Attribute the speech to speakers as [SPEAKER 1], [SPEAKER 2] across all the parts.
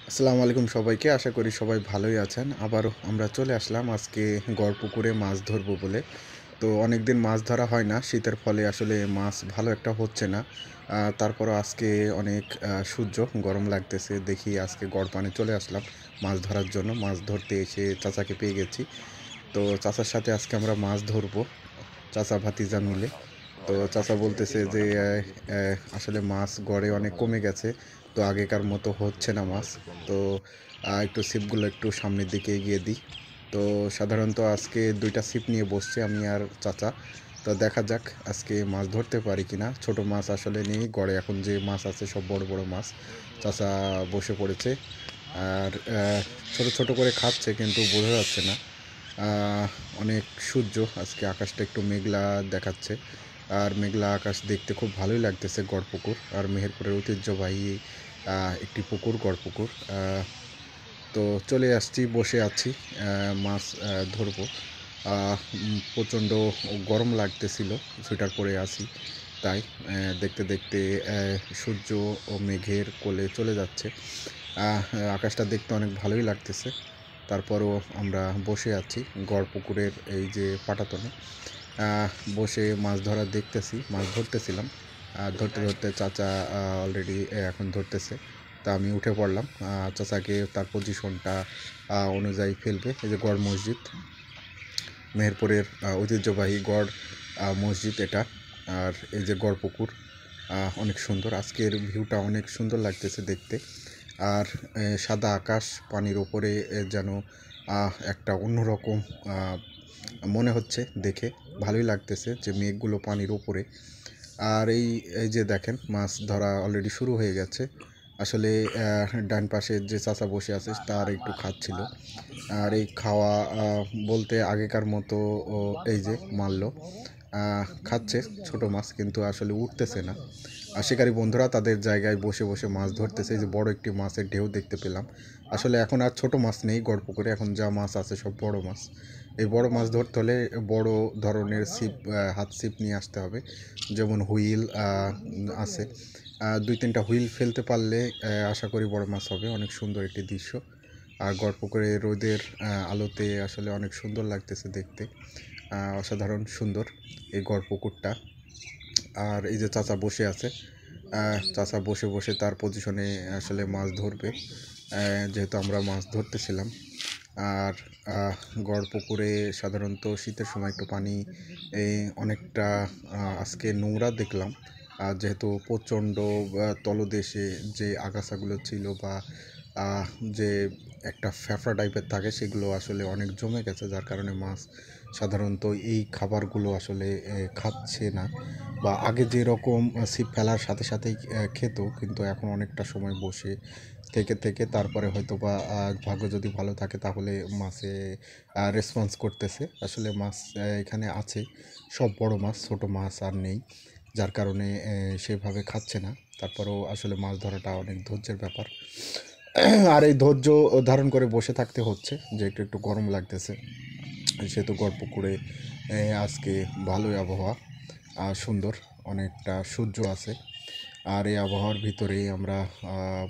[SPEAKER 1] আসসালামু আলাইকুম সবাইকে। আশা করি সবাই ভালোই আছেন। আবারও আমরা চলে আসলাম আজকে গড়পুকুরে মাছ ধরবো বলে। তো অনেকদিন মাছ ধরা হয় না। শীতের ফলে আসলে মাছ ভালো একটা হচ্ছে না। তারপরও আজকে অনেক সূর্য গরম লাগতেছে। দেখি আজকে গড় পানে চলে আসলাম মাছ ধরার জন্য। মাছ ধরতে এসে চাচাকে পেয়ে গেছি। তো চাচার সাথে আজকে আমরা মাছ ধরবো। চাচা ভাতিজা মিলে। তো চাচা বলতেছে যে আসলে মাছ গড়ে অনেক কমে গেছে। তো আগেকার মতো হচ্ছে না মাছ। তো একটু ছিপগুলো একটু সামনের দিকে এগিয়ে দিই। তো সাধারণত আজকে ২টা ছিপ নিয়ে বসছি আমি আর চাচা। তো দেখা যাক আজকে মাছ ধরতে পারি কিনা। ছোট মাছ আসলে নেই গড়ে, এখন যে মাছ আছে সব বড় বড় মাছ। চাচা বসে পড়েছে আর ছোট ছোট করে খাচ্ছে, কিন্তু বোঝা যাচ্ছে না। অনেক সূর্য, আজকে আকাশটা একটু মেঘলা দেখাচ্ছে। আর মেঘলা আকাশ দেখতে খুব ভালোই লাগতেছে গড়পুকুর। আর মেহেরপুরের ঐতিহ্যবাহী একটি পুকুর গড়পুকুর। তো চলে আসছি, বসে আছি, মাছ ধরবো। প্রচণ্ড গরম লাগতেছিল, সোয়েটার পরে আছি। তাই দেখতে দেখতে সূর্য ও মেঘের কোলে চলে যাচ্ছে। আকাশটা দেখতে অনেক ভালোই লাগতেছে। তারপরও আমরা বসে আছি গড়পুকুরের এই যে পাটাতনে, বসে মাছ ধরা দেখতেছি, মাছ ধরতেছিলাম। ধরতে ধরতে চাচা অলরেডি এখন ধরতেছে। তা আমি উঠে পড়লাম। চাচাকে তার পজিশনটা অনুযায়ী ফেলবে। এই যে গড় মসজিদ, মেহেরপুরের ঐতিহ্যবাহী গড় মসজিদ এটা। আর এই যে গড় পুকুর, অনেক সুন্দর। আজকের ভিউটা অনেক সুন্দর লাগতেছে দেখতে। আর সাদা আকাশ, পানির ওপরে যেন একটা অন্যরকম মনে হচ্ছে দেখে। ভালোই লাগতেছে যে মেঘগুলো পানির ওপরে। আর এই এই যে দেখেন মাছ ধরা অলরেডি শুরু হয়ে গেছে। আসলে ডান পাশে যে চাচা বসে আছে তার একটু খাচ্ছিল। আর এই খাওয়া বলতে আগেকার মতো এই যে মারলো, খাচ্ছে ছোট মাছ, কিন্তু আসলে উঠতেছে না। আর শিকারী বন্ধুরা তাদের জায়গায় বসে বসে মাছ ধরতেছে। এই যে বড় একটি মাছের ঢেউ দেখতে পেলাম। আসলে এখন আর ছোট মাছ নেই গড়পুকুরে, এখন যা মাছ আছে সব বড় মাছ। এই বড় মাছ ধরতে হলে বড় ধরনের ছিপ, হাত ছিপ নিয়ে আসতে হবে। যেমন হুইল আছে, ২-৩টা হুইল ফেলতে পারলে আশা করি বড় মাছ হবে। অনেক সুন্দর একটি দৃশ্য। আর গড়পুকুরে রোদের আলোতে আসলে অনেক সুন্দর লাগতেছে দেখতে। অসাধারণ সুন্দর এই গড়পুকুরটা। আর এই যে চাচা বসে আছে, চাচা বসে বসে তার পজিশনে আসলে মাছ ধরবে, যেহেতু আমরা মাছ ধরতেছিলাম। আর গড়পুকুরে সাধারণত শীতের সময় একটু পানি অনেকটা আজকে নোংরা দেখলাম। যেহেতু প্রচণ্ড তলদেশে যে আগাছাগুলো ছিল বা যে একটা ফ্যাফড়া টাইপের থাকে, সেগুলো আসলে অনেক জমে গেছে, যার কারণে মাছ সাধারণত এই খাবারগুলো আসলে খাচ্ছে না। বা আগে যেরকম ছিপ ফেলার সাথে সাথেই খেত, কিন্তু এখন অনেকটা সময় বসে থেকে থেকে তারপরে হয়তো বা ভাগ্য যদি ভালো থাকে তাহলে মাছে রেসপন্স করতেছে। আসলে মাছ এখানে আছে, সব বড় মাছ, ছোট মাছ আর নেই, যার কারণে সেভাবে খাচ্ছে না। তারপরেও আসলে মাছ ধরাটা অনেক ধৈর্যের ব্যাপার। আর এই ধৈর্য ধারণ করে বসে থাকতে হচ্ছে, যে একটু একটু গরম লাগতেছে। সেহেতু গড়পুকুরে আজকে ভালোই আবহাওয়া, সুন্দর, অনেকটা সূর্য আছে। আর এই আবহাওয়ার ভিতরেই আমরা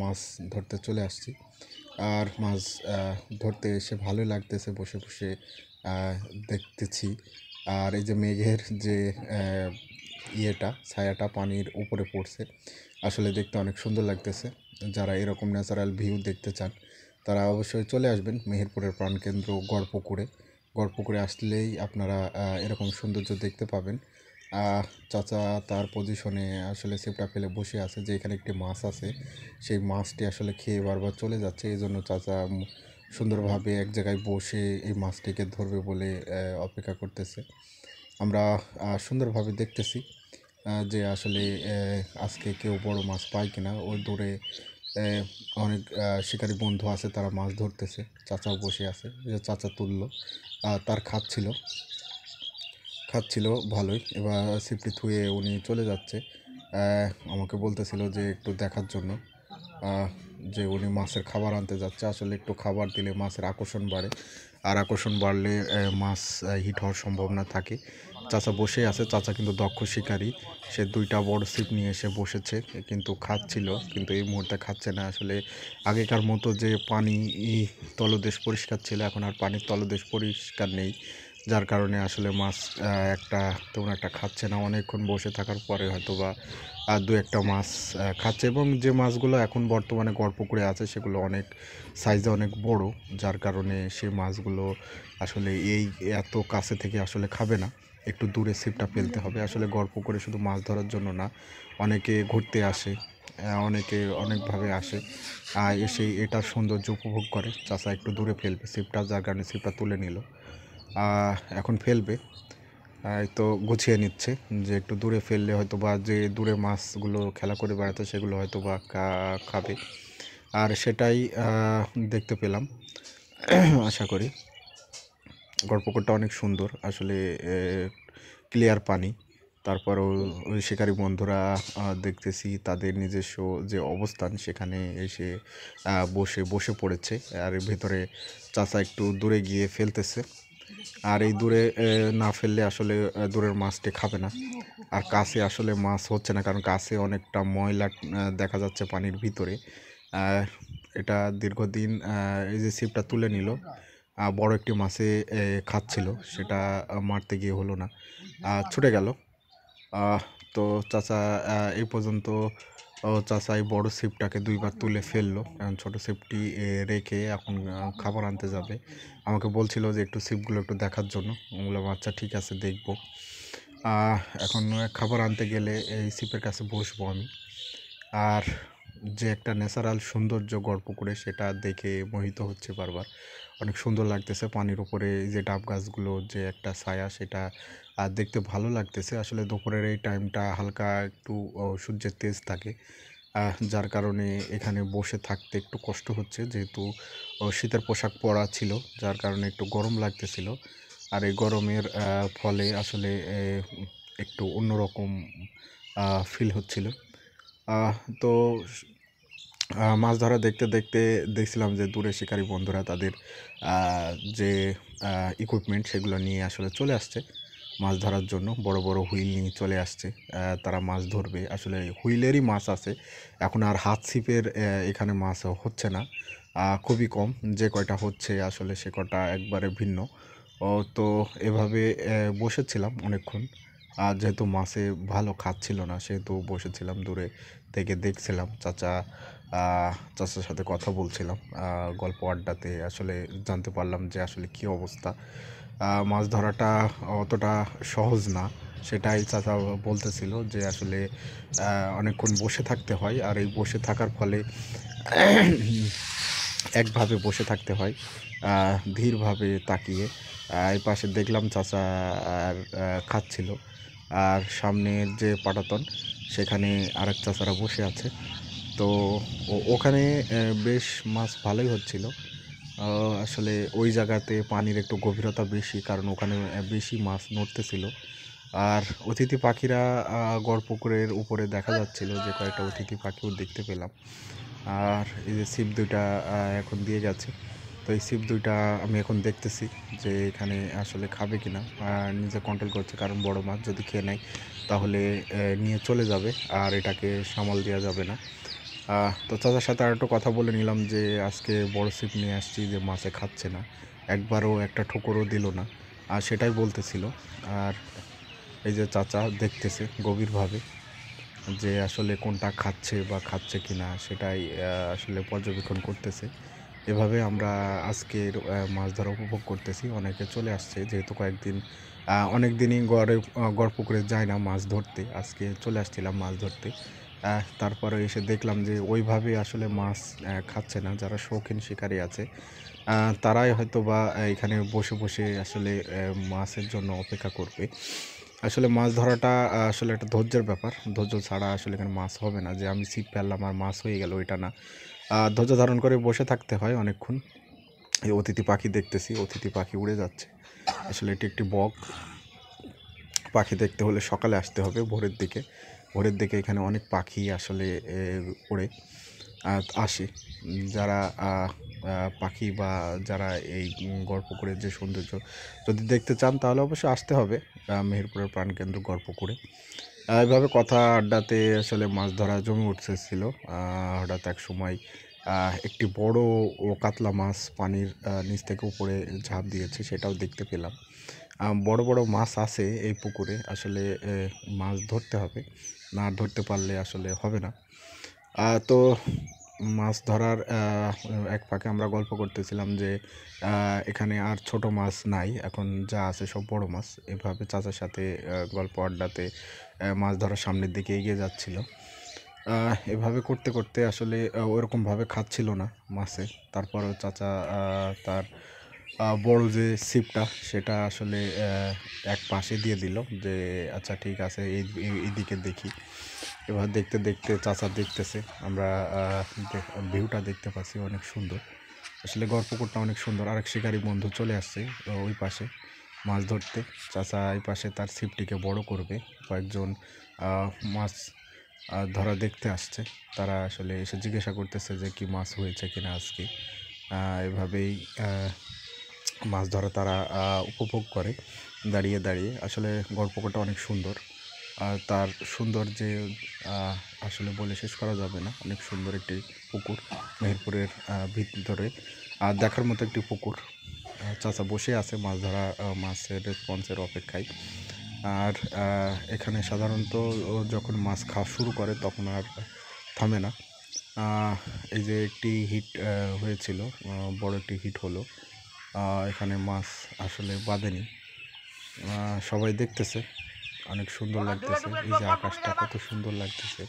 [SPEAKER 1] মাছ ধরতে চলে আসছি। আর মাছ ধরতে এসে ভালোই লাগতেছে, বসে বসে আহ, দেখতেছি। আর এই যে মেঘের যে ছায়াটা পানির উপরে পড়ছে, আসলে দেখতে অনেক সুন্দর লাগতেছে। যারা এরকম ন্যাচারাল ভিউ দেখতে চান তারা অবশ্যই চলে আসবেন মেহেরপুরের প্রাণকেন্দ্র গড়পুকুরে। গড়পুকুরে আসলেই আপনারা এরকম সৌন্দর্য দেখতে পাবেন। চাচা তার পজিশনে আসলে ছিপটা ফেলে বসে আছে, যে এখানে একটি মাছ আছে, সেই মাছটি আসলে খেয়ে বারবার চলে যাচ্ছে। এই জন্য চাচা সুন্দরভাবে এক জায়গায় বসে এই মাছটিকে ধরবে বলে অপেক্ষা করতেছে। আমরা সুন্দরভাবে দেখতেছি যে আসলে আজকে কেউ বড় মাছ পায় কিনা। ওই দূরে অনেক শিকারী বন্ধু আছে, তারা মাছ ধরতেছে। চাচাও বসে আছে, যে চাচা তুললো, তার খাচ্ছিল ভালোই। এবার ছিপটি থুয়ে উনি চলে যাচ্ছে। আমাকে বলতেছিল যে একটু দেখার জন্য, আহ, যে উনি মাছের খাবার আনতে যাচ্ছে। আসলে একটু খাবার দিলে মাছের আকর্ষণ বাড়ে, আর আকর্ষণ বাড়লে মাছ হিট হওয়ার সম্ভাবনা থাকে। চাচা বসে আছে। চাচা কিন্তু দক্ষ শিকারী। সে ২টা বড় ছিপ নিয়ে এসে বসেছে, কিন্তু খাচ্ছিল, কিন্তু এই মুহূর্তে খাচ্ছে না। আসলে আগেকার মতো যে পানি তলদেশ পরিষ্কার ছিল, এখন আর পানির তলদেশ পরিষ্কার নেই। যার কারণে আসলে মাছ একটা তেমন একটা খাচ্ছে না। অনেকক্ষণ বসে থাকার পরে হয়তোবা ২-১টা মাছ খাচ্ছে, এবং যে মাছগুলো এখন বর্তমানে গড়পুকুরে আছে সেগুলো অনেক সাইজে অনেক বড়। যার কারণে সেই মাছগুলো আসলে এত কাছে থেকে আসলে খাবে না। একটু দূরে ছিপটা ফেলতে হবে। আসলে গড়পুকুরে শুধু মাছ ধরার জন্য না, অনেকে ঘুরতে আসে, অনেকে অনেকভাবে আসে, এসে এটার সৌন্দর্য উপভোগ করে। চাচা একটু দূরে ফেলবে ছিপটা, যার কারণে ছিপটা তুলে নিল। এখন ফেলবে, এই তো গুছিয়ে নিচ্ছে যে একটু দূরে ফেললে হয়তোবা যে দূরে মাছগুলো খেলা করে বেড়াতে সেগুলো হয়তোবা খাবে। আর সেটাই দেখতে পেলাম। আশা করি গড়পুকুরটা অনেক সুন্দর আসলে, ক্লিয়ার পানি। তারপরও ওই শিকারী বন্ধুরা দেখতেছি তাদের নিজস্ব যে অবস্থান সেখানে এসে বসে পড়েছে। আর এর ভেতরে চাচা একটু দূরে গিয়ে ফেলতেছে। আর এই দূরে না ফেললে আসলে দূরের মাছটি খাবে না। আর কাছে আসলে মাছ হচ্ছে না, কারণ কাছে অনেকটা ময়লা দেখা যাচ্ছে পানির ভিতরে। এটা দীর্ঘদিন এই যে ছিপটা তুলে নিল, বড় একটি মাছে খাচ্ছিল, সেটা মারতে গিয়ে হলো না, ছুটে গেল। তো চাচা এই পর্যন্ত চাচা এই বড় ছিপটাকে ২বার তুলে ফেললো। এখন ছোটো ছিপটি রেখে এখন খাবার আনতে যাবে। আমাকে বলছিল যে একটু ছিপগুলো একটু দেখার জন্য। আমি বললাম আচ্ছা ঠিক আছে, দেখবো। এখন খাবার আনতে গেলে এই ছিপের কাছে বসবো আমি। আর যে একটা ন্যাচারাল সৌন্দর্য গড়পুকুরে, সেটা দেখে মোহিত হচ্ছে বারবার। অনেক সুন্দর লাগতেছে পানির উপরে যে ডাব গাছগুলো, যে একটা ছায়া, সেটা দেখতে ভালো লাগতেছে। আসলে দুপুরের এই টাইমটা হালকা একটু সূর্যের তেজ থাকে, যার কারণে এখানে বসে থাকতে একটু কষ্ট হচ্ছে, যেহেতু শীতের পোশাক পরা ছিল, যার কারণে একটু গরম লাগতেছিল। আর এই গরমের ফলে আসলে একটু অন্যরকম ফিল হচ্ছিল। তো মাছ ধরা দেখতে দেখতে দেখছিলাম যে দূরে শিকারী বন্ধুরা তাদের যে ইকুইপমেন্ট সেগুলো নিয়ে আসলে চলে আসছে মাছ ধরার জন্য। বড় বড় হুইল নিয়ে চলে আসছে, তারা মাছ ধরবে। আসলে হুইলেরই মাছ আছে, এখন আর হাত ছিপের এখানে মাছ হচ্ছে না, খুবই কম। যে কয়টা হচ্ছে আসলে সে কটা একবারে ভিন্ন। তো এভাবে বসেছিলাম অনেকক্ষণ। আর যেহেতু মাছে ভালো খাচ্ছিল না, সেহেতু বসেছিলাম দূরে থেকে দেখছিলাম। চাচার সাথে কথা বলছিলাম, গল্প আড্ডাতে আসলে জানতে পারলাম যে আসলে কী অবস্থা। মাছ ধরাটা অতটা সহজ না, সেটাই চাচা বলতেছিল যে আসলে অনেকক্ষণ বসে থাকতে হয়, আর এই বসে থাকার ফলে একভাবে বসে থাকতে হয়, ধীরভাবে তাকিয়ে। এই পাশে দেখলাম চাচা আর খাচ্ছিল, আর সামনের যে পাটাতন সেখানে আরেক চাচারা বসে আছে। তো ওখানে বেশ মাছ ভালোই হচ্ছিল। আসলে ওই জায়গাতে পানির একটু গভীরতা বেশি, কারণ ওখানে বেশি মাছ নড়তেছিল। আর অতিথি পাখিরা গড়পুকুরের উপরে দেখা যাচ্ছিল, যে কয়েকটা অতিথি পাখিও দেখতে পেলাম। আর এই যে ছিপ ২টা এখন দিয়ে গেছে, তো এই ছিপ ২টা আমি এখন দেখতেছি যে এখানে আসলে খাবে কিনা। নিজে কন্ট্রোল করছে, কারণ বড় মাছ যদি খেয়ে নেয় তাহলে নিয়ে চলে যাবে, আর এটাকে সামাল দেওয়া যাবে না। তো চাচার সাথে আর একটু কথা বলে নিলাম যে আজকে বড় ছিপ নিয়ে আসছি, যে মাছে খাচ্ছে না, একবারও একটা ঠোকরও দিল না, আর সেটাই বলতেছিল। আর এই যে চাচা দেখতেছে গভীরভাবে যে আসলে কোনটা খাচ্ছে বা খাচ্ছে কি না, সেটাই আসলে পর্যবেক্ষণ করতেছে। এভাবে আমরা আজকের মাছ ধরা উপভোগ করতেছি। অনেকে চলে আসছে, যেহেতু কয়েকদিন অনেক দিনই গড় পুকুরে যায় না মাছ ধরতে, আজকে চলে আসছিলাম মাছ ধরতে। তারপরে এসে দেখলাম যে ওইভাবে আসলে মাছ খাচ্ছে না। যারা শৌখিন শিকারী আছে তারাই হয়তো বা এখানে বসে বসে আসলে মাছের জন্য অপেক্ষা করবে। আসলে মাছ ধরাটা আসলে একটা ধৈর্যের ব্যাপার। ধৈর্য ছাড়া আসলে এখানে মাছ হবে না, যে আমি ছিপ ফেললাম আর মাছ হয়ে গেল, এটা না। ধৈর্য ধারণ করে বসে থাকতে হয় অনেকক্ষণ। এই অতিথি পাখি দেখতেছি, অতিথি পাখি উড়ে যাচ্ছে। আসলে এটি একটি বক। পাখি দেখতে হলে সকালে আসতে হবে, ভোরের দিকে। ভোরের দিকে এখানে অনেক পাখি আসলে ওড়ে। আসি। যারা পাখি বা যারা এই গড়পুকুরের যে সৌন্দর্য যদি দেখতে চান তাহলে অবশ্যই আসতে হবে মেহেরপুরের প্রাণকেন্দ্র গড়পুকুরে। এভাবে কথা আড্ডাতে আসলে মাছ ধরা জমে উঠতেছিল। হঠাৎ এক সময় একটি বড় কাতলা মাছ পানির নিচ থেকে উপরে ঝাঁপ দিয়েছে, সেটাও দেখতে পেলাম। বড় বড় মাছ আছে এই পুকুরে, আসলে মাছ ধরতে হবে, না ধরতে পারলে আসলে হবে না। তো মাছ ধরার এক ফাঁকে আমরা গল্প করতেছিলাম যে এখানে আর ছোট মাছ নাই, এখন যা আছে সব বড় মাছ। এভাবে চাচার সাথে গল্প আড্ডাতে মাছ ধরার সামনের দিকে এগিয়ে যাচ্ছিল। এভাবে করতে করতে আসলে ওরকমভাবে খাচ্ছিল না মাছে। তারপরেও চাচা তার বড় যে ছিপটা সেটা আসলে এক পাশে দিয়ে দিল যে আচ্ছা ঠিক আছে, এইদিকে দেখি। এবার দেখতে দেখতে চাচা দেখতেছে, আমরা ভিউটা দেখতে পাচ্ছি অনেক সুন্দর। আসলে গড়পুকুরটা অনেক সুন্দর। আরেক শিকারী বন্ধু চলে আসছে ওই পাশে মাছ ধরতে। চাচা এই পাশে তার ছিপটিকে বড় করবে। কয়েকজন মাছ ধরা দেখতে আসছে, তারা আসলে এসে জিজ্ঞাসা করতেছে যে কি মাছ হয়েছে কিনা আজকে। এভাবেই মাছ ধরা তারা উপভোগ করে দাঁড়িয়ে দাঁড়িয়ে। আসলে গড়পুকুরটা অনেক সুন্দর, তার সৌন্দর্যে আসলে বলে শেষ করা যাবে না। অনেক সুন্দর একটি পুকুর, মেহেরপুরের ভিতরে দেখার মতো একটি পুকুর। চাচা বসে আছে মাছ ধরা মাছের রেসপন্সের অপেক্ষায়। আর এখানে সাধারণত যখন মাছ খাওয়া শুরু করে তখন আর থামে না। এই যে একটি হিট হয়েছিল, বড় একটি হিট হলো, এখানে মাছ আসলে বাঁধেনি। সবাই দেখতেছে, অনেক সুন্দর লাগতেছে। এই যে আকাশটা কত সুন্দর লাগতেছে,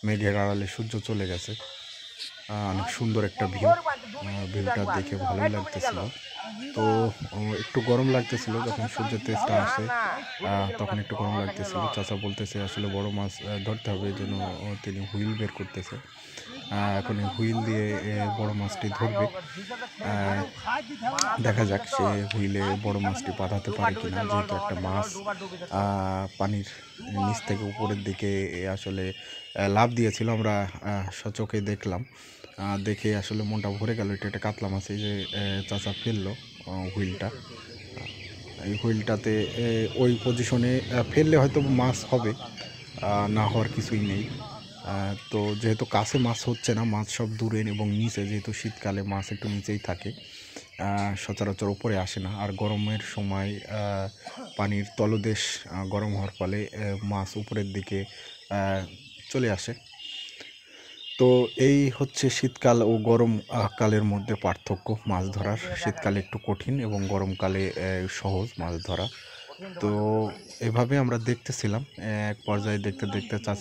[SPEAKER 1] মেঘের আড়ালে সূর্য চলে গেছে। অনেক সুন্দর একটা ভিউ, ভিউটা দেখে ভালোই লাগতেছিল। তো একটু গরম লাগতেছিল যখন সূর্যের তেজটা আসে, তখন একটু গরম লাগতেছিল। চাচা বলতেছে আসলে বড় মাছ ধরতে হবে, এই জন্য তিনি হুইল বের করতেছে। এখন এই হুইল দিয়ে বড় মাছটি ধরবে। দেখা যাক সে হুইলে বড় মাছটি বাঁধাতে পারে কিনা, যেহেতু একটা মাছ পানির নিচ থেকে উপরের দিকে আসলে লাফ দিয়েছিল। আমরা সচক্ষে দেখলাম, দেখে আসলে মনটা ভরে গেল। এটা একটা কাতলা মাছ। এই যে চাচা ফেললো হুইলটা, এই হুইলটাতে ওই পজিশনে ফেললে হয়তো মাছ হবে, না হওয়ার কিছুই নেই। তো যেহেতু কাছে মাছ হচ্ছে না, মাছ সব দূরে এবং নিচে, যেহেতু শীতকালে মাছ একটু নিচেই থাকে, সচরাচর উপরে আসে না। আর গরমের সময় পানির তলদেশ গরম হওয়ার ফলে মাছ উপরের দিকে চলে আসে। তো এই হচ্ছে শীতকাল ও গরম কালের মধ্যে পার্থক্য মাছ ধরার। শীতকালে একটু কঠিন এবং গরমকালে সহজ মাছ ধরা। তো এভাবে আমরা দেখতেছিলাম। এক পর্যায়ে দেখতে দেখতে চাচা